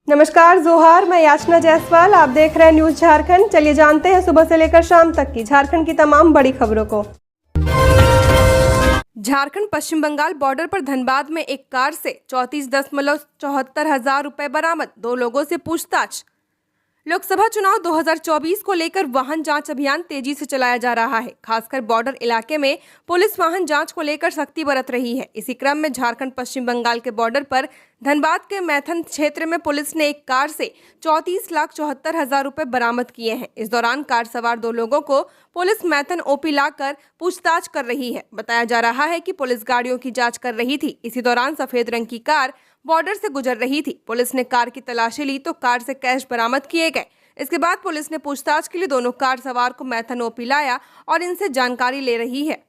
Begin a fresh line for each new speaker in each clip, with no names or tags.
नमस्कार जोहार, मैं याचना जायसवाल। आप देख रहे हैं न्यूज झारखंड। चलिए जानते हैं सुबह से लेकर शाम तक की झारखंड की तमाम बड़ी खबरों को। झारखंड पश्चिम बंगाल बॉर्डर पर धनबाद में एक कार से 34,74,000 रुपए बरामद। 2 लोगों से पूछताछ। लोकसभा चुनाव 2024 को लेकर वाहन जांच अभियान तेजी से चलाया जा रहा है। खासकर बॉर्डर इलाके में पुलिस वाहन जांच को लेकर सख्ती बरत रही है। इसी क्रम में झारखंड पश्चिम बंगाल के बॉर्डर पर धनबाद के मैथन क्षेत्र में पुलिस ने एक कार से 34,74,000 रुपए बरामद किए हैं। इस दौरान कार सवार 2 लोगों को पुलिस मैथन ओपी लाकर पूछताछ कर रही है। बताया जा रहा है कि पुलिस गाड़ियों की जांच कर रही थी। इसी दौरान सफेद रंग की कार बॉर्डर से गुजर रही थी। पुलिस ने कार की तलाशी ली तो कार से कैश बरामद किए गए। इसके बाद पुलिस ने पूछताछ के लिए दोनों कार सवार को मैथन ओपी लाया और इनसे जानकारी ले रही है।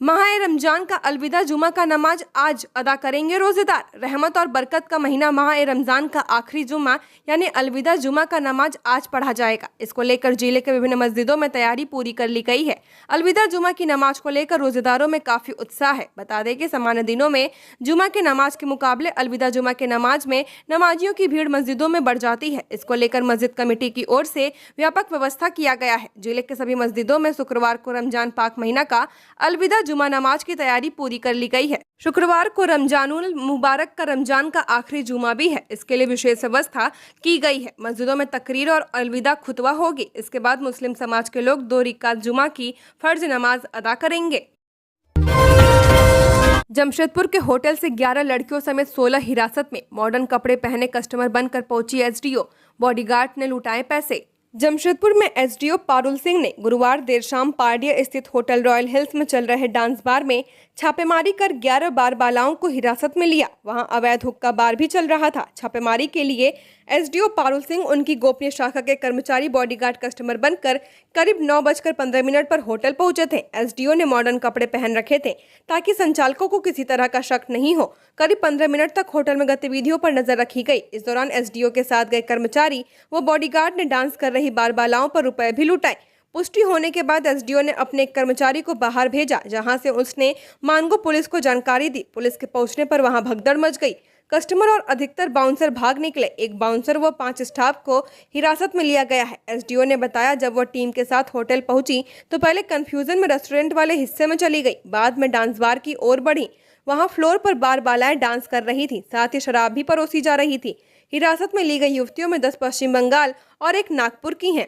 माह-ए-रमजान का अलविदा जुमा का नमाज आज अदा करेंगे रोजेदार। रहमत और बरकत का महीना माह-ए-रमजान का आखिरी जुमा यानी अलविदा जुमा का नमाज आज पढ़ा जाएगा। इसको लेकर जिले के विभिन्न मस्जिदों में तैयारी पूरी कर ली गई है। अलविदा जुमा की नमाज को लेकर रोजेदारों में काफी उत्साह है। बता दें कि सामान्य दिनों में जुमा के नमाज के मुकाबले अलविदा जुमा के नमाज में नमाजियों की भीड़ मस्जिदों में बढ़ जाती है। इसको लेकर मस्जिद कमेटी की ओर से व्यापक व्यवस्था किया गया है। जिले के सभी मस्जिदों में शुक्रवार को रमजान पाक महीना का अलविदा जुमा नमाज की तैयारी पूरी कर ली गई है। शुक्रवार को रमजानुल मुबारक का रमजान का आखिरी जुमा भी है। इसके लिए विशेष व्यवस्था की गई है। मस्जिदों में तकरीर और अलविदा खुतबा होगी। इसके बाद मुस्लिम समाज के लोग 2 रिकात जुमा की फर्ज नमाज अदा करेंगे। जमशेदपुर के होटल से 11 लड़कियों समेत 16 हिरासत में। मॉडर्न कपड़े पहने कस्टमर बनकर पहुंची एसडीओ, बॉडीगार्ड ने लुटाए पैसे। जमशेदपुर में एसडीओ पारुल सिंह ने गुरुवार देर शाम पारडिया स्थित होटल रॉयल हिल्स में चल रहे डांस बार में छापेमारी कर 11 बार बालाओं को हिरासत में लिया। वहां अवैध हुक्का बार भी चल रहा था। छापेमारी के लिए एसडीओ पारुल सिंह उनकी गोपनीय शाखा के कर्मचारी बॉडीगार्ड कस्टमर बनकर करीब 9:15 पर होटल पहुंचे थे। एसडीओ ने मॉडर्न कपड़े पहन रखे थे ताकि संचालकों को किसी तरह का शक नहीं हो। करीब 15 मिनट तक होटल में गतिविधियों पर नजर रखी गई। इस दौरान एसडीओ के साथ गए कर्मचारी व बॉडीगार्ड ने डांस कर रही बार बालाओं पर रुपए भी लुटाए। पुष्टि होने के बाद एसडीओ ने अपने एक कर्मचारी को बाहर भेजा, जहां से उसने मानगो पुलिस को जानकारी दी। पुलिस के पहुंचने पर वहां भगदड़ मच गई। कस्टमर और अधिकतर बाउंसर भाग निकले। एक बाउंसर व 5 स्टाफ को हिरासत में लिया गया है। एसडीओ ने बताया, जब वह टीम के साथ होटल पहुंची तो पहले कंफ्यूजन में रेस्टोरेंट वाले हिस्से में चली गई। बाद में डांस बार की ओर बढ़ी। वहां फ्लोर पर बार बालाएं डांस कर रही थी, साथ ही शराब भी परोसी जा रही थी। हिरासत में ली गई युवतियों में 10 पश्चिम बंगाल और 1 नागपुर की हैं।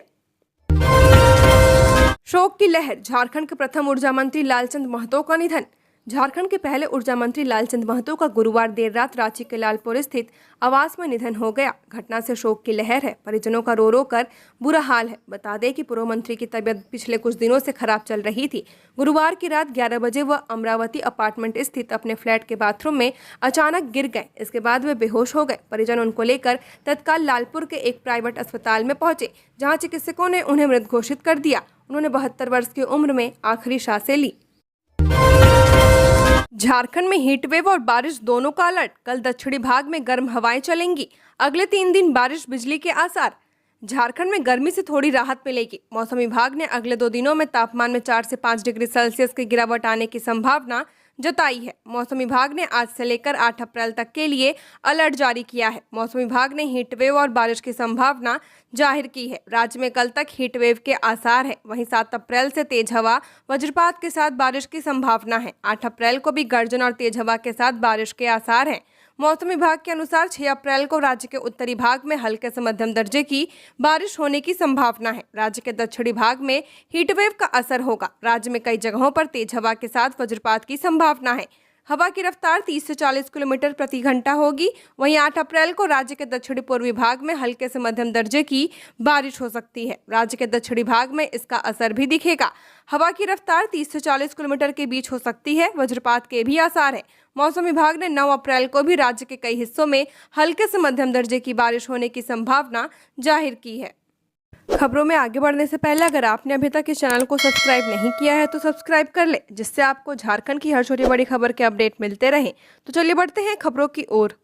शोक की लहर। झारखंड के प्रथम ऊर्जा मंत्री लालचंद महतो का निधन। झारखंड के पहले ऊर्जा मंत्री लालचंद महतो का गुरुवार देर रात रांची के लालपुर स्थित आवास में निधन हो गया। घटना से शोक की लहर है। परिजनों का रो रो कर बुरा हाल है। बता दें कि पूर्व मंत्री की तबीयत पिछले कुछ दिनों से खराब चल रही थी। गुरुवार की रात 11 बजे वह अमरावती अपार्टमेंट स्थित अपने फ्लैट के बाथरूम में अचानक गिर गए। इसके बाद वे बेहोश हो गए। परिजन उनको लेकर तत्काल लालपुर के एक प्राइवेट अस्पताल में पहुंचे, जहाँ चिकित्सकों ने उन्हें मृत घोषित कर दिया। उन्होंने 72 वर्ष की उम्र में आखिरी सांसें ली। झारखंड में हीटवेव और बारिश दोनों का अलर्ट। कल दक्षिणी भाग में गर्म हवाएं चलेंगी। अगले 3 दिन बारिश बिजली के आसार। झारखंड में गर्मी से थोड़ी राहत मिलेगी। मौसम विभाग ने अगले 2 दिनों में तापमान में 4 से 5 डिग्री सेल्सियस की गिरावट आने की संभावना जताई है। मौसम विभाग ने आज से लेकर 8 अप्रैल तक के लिए अलर्ट जारी किया है। मौसम विभाग ने हीटवेव और बारिश की संभावना जाहिर की है। राज्य में कल तक हीटवेव के आसार है। वहीं 7 अप्रैल से तेज हवा वज्रपात के साथ बारिश की संभावना है। 8 अप्रैल को भी गर्जन और तेज हवा के साथ बारिश के आसार हैं। मौसम विभाग के अनुसार 6 अप्रैल को राज्य के उत्तरी भाग में हल्के से मध्यम दर्जे की बारिश होने की संभावना है। राज्य के दक्षिणी भाग में हीटवेव का असर होगा। राज्य में कई जगहों पर तेज हवा के साथ वज्रपात की संभावना है। हवा की रफ्तार 30 से 40 किलोमीटर प्रति घंटा होगी। वहीं 8 अप्रैल को राज्य के दक्षिणी पूर्वी भाग में हल्के से मध्यम दर्जे की बारिश हो सकती है। राज्य के दक्षिणी भाग में इसका असर भी दिखेगा। हवा की रफ्तार 30 से 40 किलोमीटर के बीच हो सकती है। वज्रपात के भी आसार है। मौसम विभाग ने 9 अप्रैल को भी राज्य के कई हिस्सों में हल्के से मध्यम दर्जे की बारिश होने की संभावना जाहिर की है। खबरों में आगे बढ़ने से पहले अगर आपने अभी तक इस चैनल को सब्सक्राइब नहीं किया है तो सब्सक्राइब कर ले, जिससे आपको झारखंड की हर छोटी बड़ी खबर के अपडेट मिलते रहें। तो चलिए बढ़ते हैं खबरों की ओर।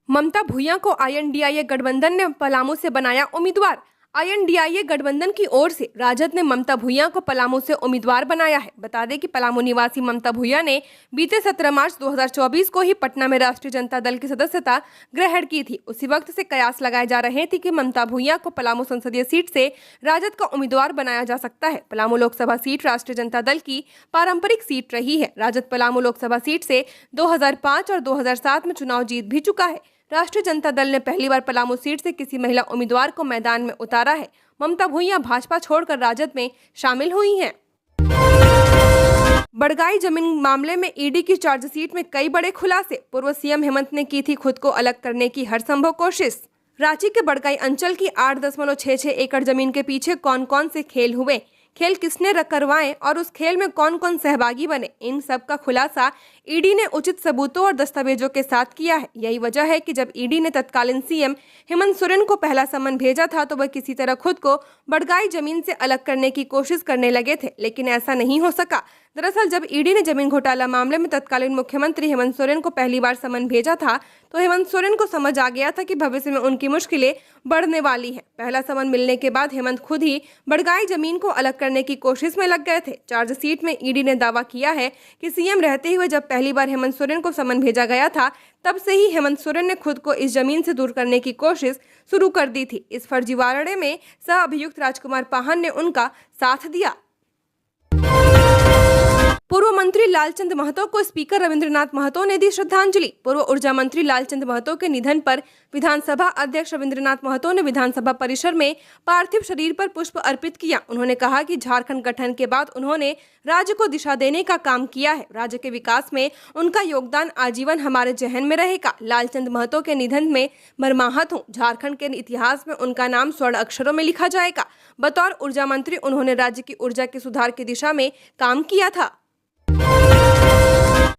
ममता भुइयां को INDIA गठबंधन ने पलामू से बनाया उम्मीदवार। INDIA गठबंधन की ओर से राजद ने ममता भूया को पलामू से उम्मीदवार बनाया है। बता दें कि पलामू निवासी ममता भूया ने बीते 17 मार्च 2024 को ही पटना में राष्ट्रीय जनता दल की सदस्यता ग्रहण की थी। उसी वक्त से कयास लगाए जा रहे थे कि ममता भूया को पलामू संसदीय सीट से राजद का उम्मीदवार बनाया जा सकता है। पलामू लोकसभा सीट राष्ट्रीय जनता दल की पारंपरिक सीट रही है। राजद पलामू लोकसभा सीट से 2005 और 2007 में चुनाव जीत भी चुका है। राष्ट्रीय जनता दल ने पहली बार पलामू सीट से किसी महिला उम्मीदवार को मैदान में उतारा है। ममता भूया भाजपा छोड़कर राजद में शामिल हुई हैं। बड़गाई जमीन मामले में ईडी की चार्जशीट में कई बड़े खुलासे। पूर्व सीएम हेमंत ने की थी खुद को अलग करने की हर संभव कोशिश। रांची के बड़गाई अंचल की 8.66 एकड़ जमीन के पीछे कौन कौन से खेल हुए, खेल किसने करवाए और उस खेल में कौन कौन सहभागी बने, इन सब का खुलासा ईडी ने उचित सबूतों और दस्तावेजों के साथ किया है। यही वजह है कि जब ईडी ने तत्कालीन सीएम हेमंत सोरेन को पहला समन भेजा था तो वह किसी तरह खुद को बड़गाई जमीन से अलग करने की कोशिश करने लगे थे, लेकिन ऐसा नहीं हो सका। दरअसल जब ईडी ने जमीन घोटाला मामले में तत्कालीन मुख्यमंत्री हेमंत सोरेन को पहली बार समन भेजा था तो हेमंत सोरेन को समझ आ गया था कि भविष्य में उनकी मुश्किलें बढ़ने वाली हैं। पहला समन मिलने के बाद हेमंत खुद ही बड़गाई जमीन को अलग करने की कोशिश में लग गए थे। चार्जशीट में ईडी ने दावा किया है कि सीएम रहते हुए जब पहली बार हेमंत सोरेन को समन भेजा गया था तब से ही हेमंत सोरेन ने खुद को इस जमीन से दूर करने की कोशिश शुरू कर दी थी। इस फर्जीवाड़े में सह अभियुक्त राजकुमार पाहन ने उनका साथ दिया। पूर्व मंत्री लालचंद महतो को स्पीकर रविंद्रनाथ महतो ने दी श्रद्धांजलि। पूर्व ऊर्जा मंत्री लालचंद महतो के निधन पर विधानसभा अध्यक्ष रविंद्रनाथ महतो ने विधानसभा परिसर में पार्थिव शरीर पर पुष्प अर्पित किया। उन्होंने कहा कि झारखंड गठन के बाद उन्होंने राज्य को दिशा देने का काम किया है। राज्य के विकास में उनका योगदान आजीवन हमारे जहन में रहेगा। लालचंद महतो के निधन में मर्माहत हूँ। झारखंड के इतिहास में उनका नाम स्वर्ण अक्षरों में लिखा जाएगा। बतौर ऊर्जा मंत्री उन्होंने राज्य की ऊर्जा के सुधार की दिशा में काम किया था।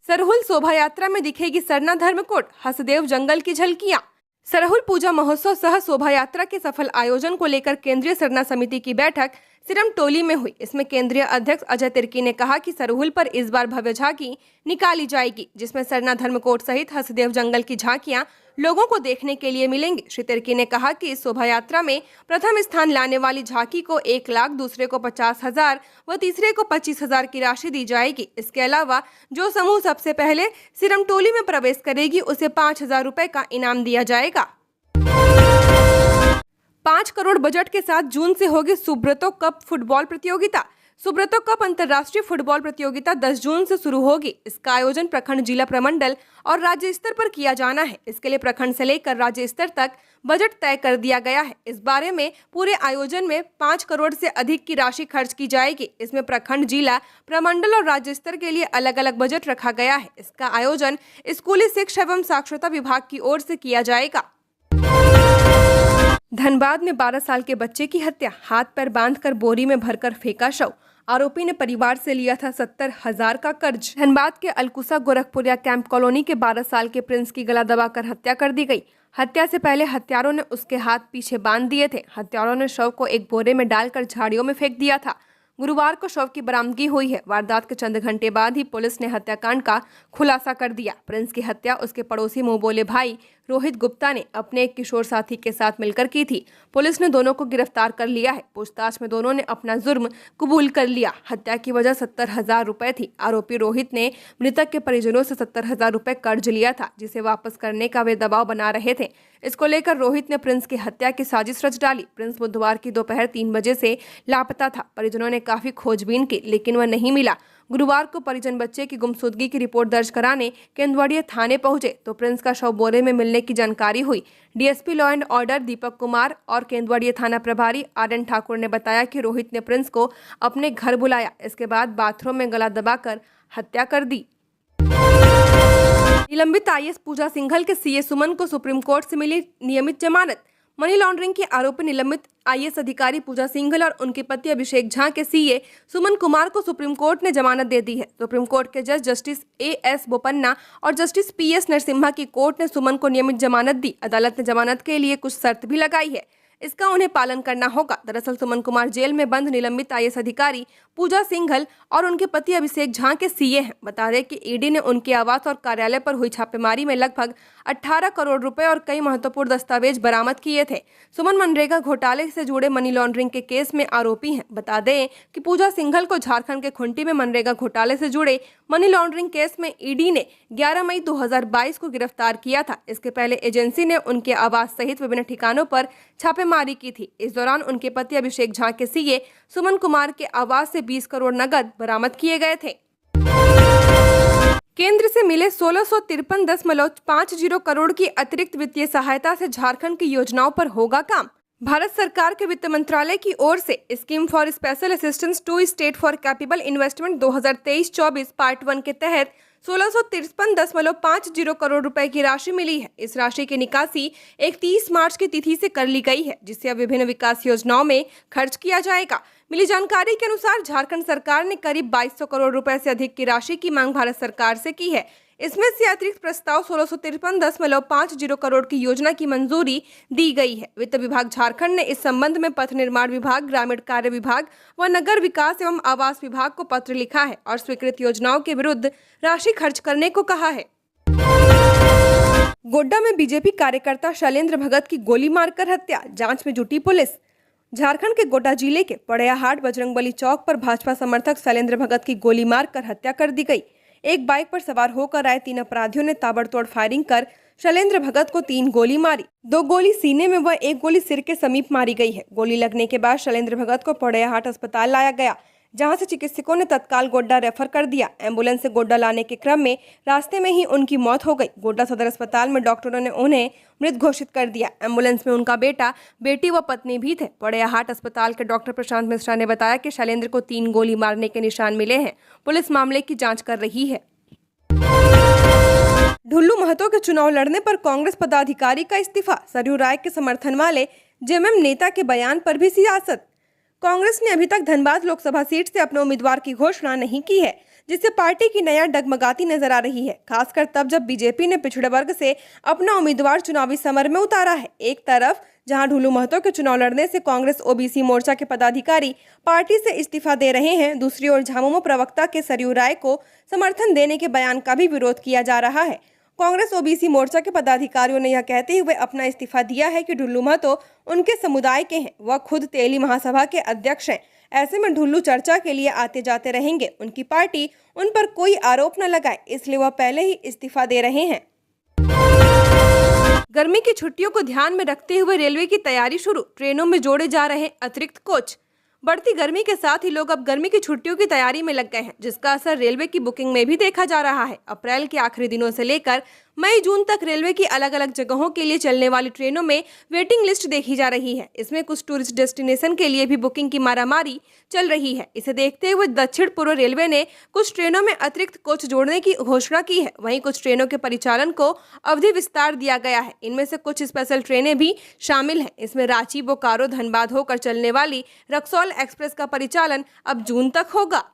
सरहुल शोभा यात्रा में दिखेगी सरना धर्मकोट, हसदेव जंगल की झलकियां। सरहुल पूजा महोत्सव सह शोभा यात्रा के सफल आयोजन को लेकर केंद्रीय सरना समिति की बैठक सिरमटोली में हुई। इसमें केंद्रीय अध्यक्ष अजय तिर्की ने कहा कि सरहुल पर इस बार भव्य झांकी निकाली जाएगी, जिसमें सरना धर्मकोट सहित हसदेव जंगल की झांकियां लोगों को देखने के लिए मिलेंगी। श्री तिर्की ने कहा कि इस शोभा यात्रा में प्रथम स्थान लाने वाली झांकी को 1 लाख, दूसरे को 50,000 व तीसरे को 25,000 की राशि दी जाएगी। इसके अलावा जो समूह सबसे पहले सिरमटोली में प्रवेश करेगी उसे 5,000 रुपए का इनाम दिया जाएगा। 5 करोड़ बजट के साथ जून से होगी सुब्रतो कप फुटबॉल प्रतियोगिता। सुब्रतो कप अंतर्राष्ट्रीय फुटबॉल प्रतियोगिता 10 जून से शुरू होगी। इसका आयोजन प्रखंड, जिला, प्रमंडल और राज्य स्तर पर किया जाना है। इसके लिए प्रखंड से लेकर राज्य स्तर तक बजट तय कर दिया गया है। इस बारे में पूरे आयोजन में 5 करोड़ से अधिक की राशि खर्च की जाएगी। इसमें प्रखंड, जिला, प्रमंडल और राज्य स्तर के लिए अलग अलग बजट रखा गया है। इसका आयोजन स्कूली शिक्षा एवं साक्षरता विभाग की ओर से किया जाएगा। धनबाद में 12 साल के बच्चे की हत्या, हाथ पैर बांधकर बोरी में भरकर फेंका शव। आरोपी ने परिवार से लिया था 70,000 का कर्ज। धनबाद के अलकुसा गोरखपुरिया कैंप कॉलोनी के 12 साल के प्रिंस की गला दबाकर हत्या कर दी गई। हत्या से पहले हत्यारों ने उसके हाथ पीछे बांध दिए थे। हत्यारों ने शव को एक बोरे में डालकर झाड़ियों में फेंक दिया था। गुरुवार को शव की बरामदगी हुई है। वारदात के चंद घंटे बाद ही पुलिस ने हत्याकांड का खुलासा कर दिया। प्रिंस की हत्या उसके पड़ोसी मुंह बोले भाई रोहित गुप्ता ने अपने एक किशोर साथी के साथ मिलकर की थी। पुलिस ने दोनों को गिरफ्तार कर लिया है। पूछताछ में दोनों ने अपना जुर्म कबूल कर लिया। हत्या की वजह 70,000 रुपए थी। आरोपी रोहित ने मृतक के परिजनों से 70,000 रुपए कर्ज लिया था, जिसे वापस करने का वे दबाव बना रहे थे। इसको लेकर रोहित ने प्रिंस की हत्या की साजिश रच डाली। प्रिंस बुधवार की दोपहर 3 बजे से लापता था। परिजनों ने काफी खोजबीन की, लेकिन वह नहीं मिला। गुरुवार को परिजन बच्चे की गुमशुदगी की रिपोर्ट दर्ज कराने केंदुआड़िया थाने पहुंचे तो प्रिंस का शव बोरे में मिलने की जानकारी हुई। DSP law and order Deepak Kumar और केंदुआड़िया थाना प्रभारी आर्यन ठाकुर ने बताया कि रोहित ने प्रिंस को अपने घर बुलाया। इसके बाद बाथरूम में गला दबाकर हत्या कर दी। निलंबित आईएएस पूजा सिंघल के सीए सुमन को सुप्रीम कोर्ट से मिली नियमित जमानत। मनी लॉन्ड्रिंग के आरोपी निलंबित आईएएस अधिकारी पूजा सिंघल और उनके पति अभिषेक झा के सीए सुमन कुमार को सुप्रीम कोर्ट ने जमानत दे दी है। सुप्रीम कोर्ट के जज जस्टिस एएस बोपन्ना और जस्टिस पीएस नरसिम्हा की कोर्ट ने सुमन को नियमित जमानत दी। अदालत ने जमानत के लिए कुछ शर्त भी लगाई है। इसका उन्हें पालन करना होगा। दरअसल सुमन कुमार जेल में बंद निलंबित IAS अधिकारी पूजा सिंघल और उनके पति अभिषेक झा के CA हैं। बता दें कि ईडी ने उनके आवास और कार्यालय पर हुई छापेमारी में लगभग 18 करोड़ रुपए और कई महत्वपूर्ण दस्तावेज बरामद किए थे। सुमन मनरेगा घोटाले से जुड़े मनी लॉन्ड्रिंग के केस में आरोपी हैं। बता दें कि पूजा सिंघल को झारखंड के खुंटी में मनरेगा घोटाले से जुड़े मनी लॉन्ड्रिंग केस में ईडी ने 11 मई 2022 को गिरफ्तार किया था। इसके पहले एजेंसी ने उनके आवास सहित विभिन्न ठिकानों पर छापेमारी की थी। इस दौरान उनके पति अभिषेक झा के CA सुमन कुमार के आवास से 20 करोड़ नगद बरामद किए गए थे। केंद्र से मिले 1653.50 करोड़ की अतिरिक्त वित्तीय सहायता से झारखंड की योजनाओं पर होगा काम। भारत सरकार के वित्त मंत्रालय की ओर से scheme for special assistance to state for capable investment 2023-24 part 1 के तहत 1653.50 करोड़ रुपए की राशि मिली है। इस राशि की निकासी 31 मार्च की तिथि से कर ली गई है, जिससे अब विभिन्न विकास योजनाओं में खर्च किया जाएगा। मिली जानकारी के अनुसार झारखंड सरकार ने करीब 2200 करोड़ रुपए से अधिक की राशि की मांग भारत सरकार से की है। इसमें से अतिरिक्त प्रस्ताव 1653.50 करोड़ की योजना की मंजूरी दी गई है। वित्त विभाग झारखंड ने इस संबंध में पथ निर्माण विभाग, ग्रामीण कार्य विभाग व नगर विकास एवं आवास विभाग को पत्र लिखा है और स्वीकृत योजनाओं के विरुद्ध राशि खर्च करने को कहा है। गोड्डा में बीजेपी कार्यकर्ता शैलेंद्र भगत की गोली मारकर हत्या, जांच में जुटी पुलिस। झारखंड के गोड्डा जिले के पड़ैयाहाट बजरंगबली चौक पर भाजपा समर्थक शैलेंद्र भगत की गोली मारकर हत्या कर दी गई। एक बाइक पर सवार होकर आए 3 अपराधियों ने ताबड़तोड़ फायरिंग कर शैलेंद्र भगत को 3 गोली मारी। 2 गोली सीने में व 1 गोली सिर के समीप मारी गई है। गोली लगने के बाद शैलेंद्र भगत को पड़ैयाहाट अस्पताल लाया गया, जहां से चिकित्सकों ने तत्काल गोड्डा रेफर कर दिया। एम्बुलेंस से गोड्डा लाने के क्रम में रास्ते में ही उनकी मौत हो गई। गोड्डा सदर अस्पताल में डॉक्टरों ने उन्हें मृत घोषित कर दिया। एम्बुलेंस में उनका बेटा, बेटी व पत्नी भी थे। पड़ैयाहाट अस्पताल के डॉक्टर प्रशांत मिश्रा ने बताया कि शैलेंद्र को 3 गोली मारने के निशान मिले हैं। पुलिस मामले की जाँच कर रही है। ढुल्लू महतो के चुनाव लड़ने पर कांग्रेस पदाधिकारी का इस्तीफा, सरयू राय के समर्थन वाले जेएमएम नेता के बयान पर भी सियासत। कांग्रेस ने अभी तक धनबाद लोकसभा सीट से अपने उम्मीदवार की घोषणा नहीं की है, जिससे पार्टी की नया डगमगाती नजर आ रही है, खासकर तब जब बीजेपी ने पिछड़े वर्ग से अपना उम्मीदवार चुनावी समर में उतारा है। एक तरफ जहां ढुल्लू महतो के चुनाव लड़ने से कांग्रेस ओबीसी मोर्चा के पदाधिकारी पार्टी से इस्तीफा दे रहे हैं, दूसरी ओर झामुमो प्रवक्ता के सरयू राय को समर्थन देने के बयान का भी विरोध किया जा रहा है। कांग्रेस ओबीसी मोर्चा के पदाधिकारियों ने यह कहते हुए अपना इस्तीफा दिया है कि ढुल्लू महतो उनके समुदाय के हैं, वह खुद तेली महासभा के अध्यक्ष हैं। ऐसे में ढुल्लू चर्चा के लिए आते जाते रहेंगे। उनकी पार्टी उन पर कोई आरोप न लगाए, इसलिए वह पहले ही इस्तीफा दे रहे हैं। गर्मी की छुट्टियों को ध्यान में रखते हुए रेलवे की तैयारी शुरू, ट्रेनों में जोड़े जा रहे अतिरिक्त कोच। बढ़ती गर्मी के साथ ही लोग अब गर्मी की छुट्टियों की तैयारी में लग गए हैं, जिसका असर रेलवे की बुकिंग में भी देखा जा रहा है। अप्रैल के आखिरी दिनों से लेकर मई जून तक रेलवे की अलग अलग जगहों के लिए चलने वाली ट्रेनों में वेटिंग लिस्ट देखी जा रही है। इसमें कुछ टूरिस्ट डेस्टिनेशन के लिए भी बुकिंग की मारामारी चल रही है। इसे देखते हुए दक्षिण पूर्व रेलवे ने कुछ ट्रेनों में अतिरिक्त कोच जोड़ने की घोषणा की है। वहीं कुछ ट्रेनों के परिचालन को अवधि विस्तार दिया गया है। इनमें से कुछ स्पेशल ट्रेनें भी शामिल हैं। इसमें रांची, बोकारो, धनबाद होकर चलने वाली रक्सौल एक्सप्रेस का परिचालन अब जून तक होगा।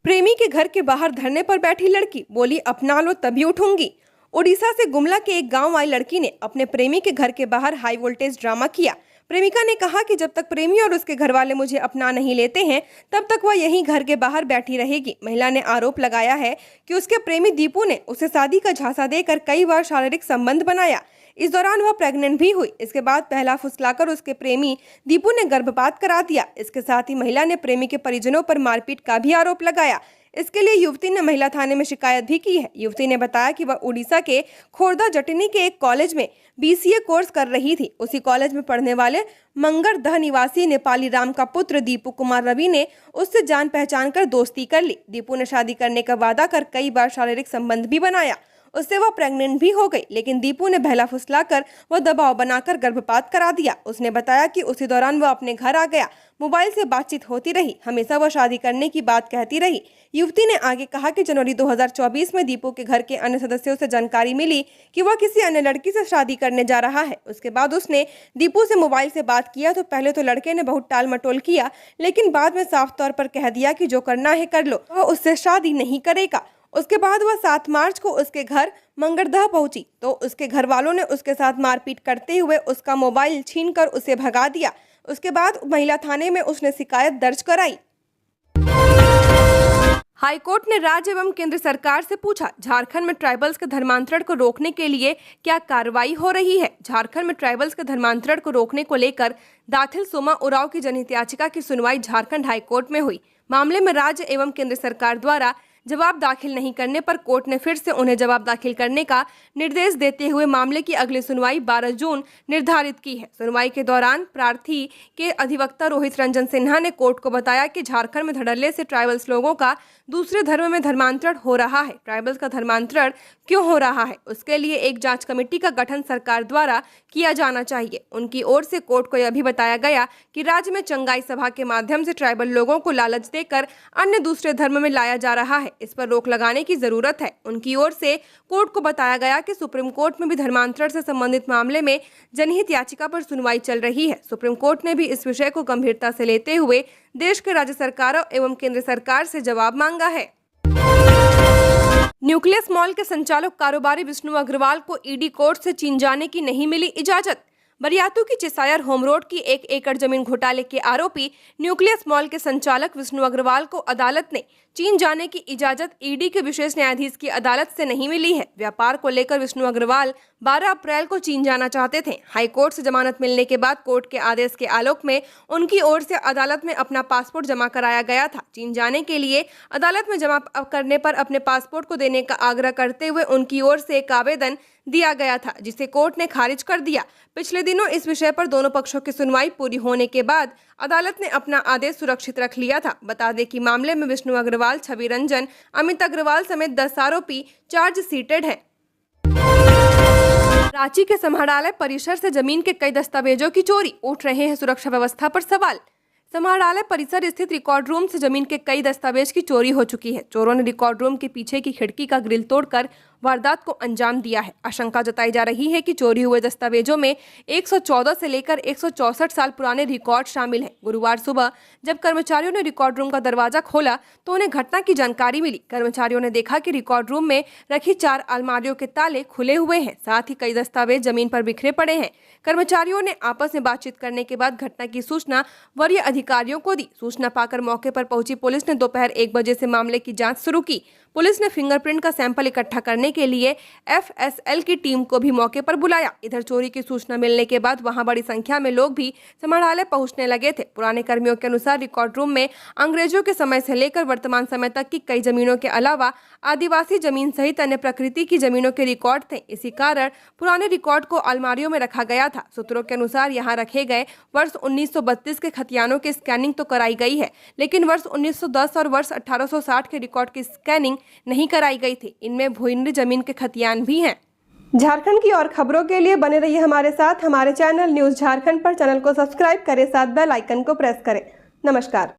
प्रेमी के घर के बाहर धरने पर बैठी लड़की बोली, अपना लो तभी उठूंगी। ओडिशा से गुमला के एक गांव आई लड़की ने अपने प्रेमी के घर के बाहर हाई वोल्टेज ड्रामा किया। प्रेमिका ने कहा कि जब तक प्रेमी और उसके घर वाले मुझे अपना नहीं लेते हैं, तब तक वह यहीं घर के बाहर बैठी रहेगी। महिला ने आरोप लगाया है कि उसके प्रेमी दीपू ने उसे शादी का झांसा देकर कई बार शारीरिक संबंध बनाया। इस दौरान वह प्रेग्नेंट भी हुई। इसके बाद पहला फुसलाकर उसके प्रेमी दीपू ने गर्भपात करा दिया। इसके साथ ही महिला ने प्रेमी के परिजनों पर मारपीट का भी आरोप लगाया। इसके लिए युवती ने महिला थाने में शिकायत भी की है। युवती ने बताया कि वह उड़ीसा के खोर्धा जटनी के एक कॉलेज में BCA कोर्स कर रही थी। उसी कॉलेज में पढ़ने वाले मंगरदह निवासी नेपाली राम का पुत्र दीपू कुमार रवि ने उससे जान पहचान कर दोस्ती कर ली। दीपू ने शादी करने का वादा कर कई बार शारीरिक संबंध भी बनाया। उससे वह प्रेग्नेंट भी हो गई, लेकिन दीपू ने बहला फुसलाकर वह दबाव बनाकर गर्भपात करा दिया। उसने बताया कि उसी दौरान वह अपने घर आ गया। मोबाइल से बातचीत होती रही। हमेशा वह शादी करने की बात कहती रही। युवती ने आगे कहा कि जनवरी 2024 में दीपू के घर के अन्य सदस्यों से जानकारी मिली कि वह किसी अन्य लड़की से शादी करने जा रहा है। उसके बाद उसने दीपू से मोबाइल से बात किया तो पहले तो लड़के ने बहुत टाल मटोल किया, लेकिन बाद में साफ तौर पर कह दिया कि जो करना है कर लो, वह उससे शादी नहीं करेगा। उसके बाद वह 7 मार्च को उसके घर मंगरदह पहुंची तो उसके घर वालों ने उसके साथ मारपीट करते हुए उसका मोबाइल छीनकर उसे भगा दिया। उसके बाद महिला थाने में उसने शिकायत दर्ज कराई। हाईकोर्ट ने राज्य एवं केंद्र सरकार से पूछा, झारखंड में ट्राइबल्स के धर्मांतरण को रोकने के लिए क्या कार्रवाई हो रही है। झारखंड में ट्राइबल्स के धर्मांतरण को रोकने को लेकर दाखिल सोमा उरांव की जनहित याचिका की सुनवाई झारखंड हाईकोर्ट में हुई। मामले में राज्य एवं केंद्र सरकार द्वारा जवाब दाखिल नहीं करने पर कोर्ट ने फिर से उन्हें जवाब दाखिल करने का निर्देश देते हुए मामले की अगली सुनवाई 12 जून निर्धारित की है। सुनवाई के दौरान प्रार्थी के अधिवक्ता रोहित रंजन सिन्हा ने कोर्ट को बताया कि झारखंड में धड़ल्ले से ट्राइबल्स लोगों का दूसरे धर्म में धर्मांतरण हो रहा है। ट्राइबल्स का धर्मांतरण क्यों हो रहा है, उसके लिए एक जांच कमेटी का गठन सरकार द्वारा किया जाना चाहिए। उनकी ओर से कोर्ट को यह भी बताया गया कि राज्य में चंगाई सभा के माध्यम से ट्राइबल लोगों को लालच देकर अन्य दूसरे धर्म में लाया जा रहा है, इस पर रोक लगाने की जरूरत है। उनकी ओर से कोर्ट को बताया गया कि सुप्रीम कोर्ट में भी धर्मांतरण से संबंधित मामले में जनहित याचिका पर सुनवाई चल रही है। सुप्रीम कोर्ट ने भी इस विषय को गंभीरता से लेते हुए देश के राज्य सरकारों एवं केंद्र सरकार से जवाब मांगा है। न्यूक्लियस मॉल के संचालक कारोबारी विष्णु अग्रवाल को ईडी कोर्ट से चीन जाने की नहीं मिली इजाजत। बरियातू की चिसायर होम रोड की 1 एकड़ जमीन घोटाले के आरोपी न्यूक्लियस मॉल के संचालक विष्णु अग्रवाल को अदालत ने चीन जाने की इजाजत ईडी के विशेष न्यायाधीश की अदालत से नहीं मिली है। व्यापार को लेकर विष्णु अग्रवाल 12 अप्रैल को चीन जाना चाहते थे। हाईकोर्ट से जमानत मिलने के बाद कोर्ट के आदेश के आलोक में उनकी ओर से अदालत में अपना पासपोर्ट जमा कराया गया था। चीन जाने के लिए अदालत में जमा करने पर अपने पासपोर्ट को देने का आग्रह करते हुए उनकी ओर से एक आवेदन दिया गया था, जिसे कोर्ट ने खारिज कर दिया। पिछले दिनों इस विषय पर दोनों पक्षों की सुनवाई पूरी होने के बाद अदालत ने अपना आदेश सुरक्षित रख लिया था। बता दें कि मामले में विष्णु अग्रवाल, छवि रंजन, अमित अग्रवाल समेत 10 आरोपी चार्ज सीटेड हैं। रांची के समाहरणालय परिसर से जमीन के कई दस्तावेजों की चोरी, उठ रहे हैं सुरक्षा व्यवस्था पर सवाल। समाहरणालय परिसर स्थित रिकॉर्ड रूम से जमीन के कई दस्तावेज की चोरी हो चुकी है। चोरों ने रिकॉर्ड रूम के पीछे की खिड़की का ग्रिल तोड़कर वारदात को अंजाम दिया है। आशंका जताई जा रही है कि चोरी हुए दस्तावेजों में 114 से लेकर 164 साल पुराने रिकॉर्ड शामिल हैं। गुरुवार सुबह जब कर्मचारियों ने रिकॉर्ड रूम का दरवाजा खोला तो उन्हें घटना की जानकारी मिली। कर्मचारियों ने देखा कि रिकॉर्ड रूम में रखी 4 अलमारियों के ताले खुले हुए हैं, साथ ही कई दस्तावेज जमीन पर बिखरे पड़े हैं। कर्मचारियों ने आपस में बातचीत करने के बाद घटना की सूचना वरीय अधिकारियों को दी। सूचना पाकर मौके पर पहुंची पुलिस ने दोपहर 1 बजे से मामले की जांच शुरू की। पुलिस ने फिंगरप्रिंट का सैंपल इकट्ठा करने के लिए FSL की टीम को भी मौके पर बुलाया। इधर चोरी की सूचना मिलने के बाद वहां बड़ी संख्या में लोग भी समाहरणालय पहुंचने लगे थे। पुराने कर्मियों के अनुसार रिकॉर्ड रूम में अंग्रेजों के समय से लेकर वर्तमान समय तक की कई जमीनों के अलावा आदिवासी जमीन सहित अन्य प्रकृति की जमीनों के रिकॉर्ड थे। इसी कारण पुराने रिकॉर्ड को अलमारियों में रखा गया था। सूत्रों के अनुसार यहाँ रखे गए वर्ष 1932 के खतियानों की स्कैनिंग तो कराई गई है, लेकिन वर्ष 1910 और वर्ष 1860 के रिकॉर्ड की स्कैनिंग नहीं कराई गई थी। इनमें भूइंड जमीन के खतियान भी हैं। झारखंड की और खबरों के लिए बने रहिए हमारे साथ। हमारे चैनल न्यूज झारखंड पर चैनल को सब्सक्राइब करें, साथ बेल आइकन को प्रेस करें। नमस्कार।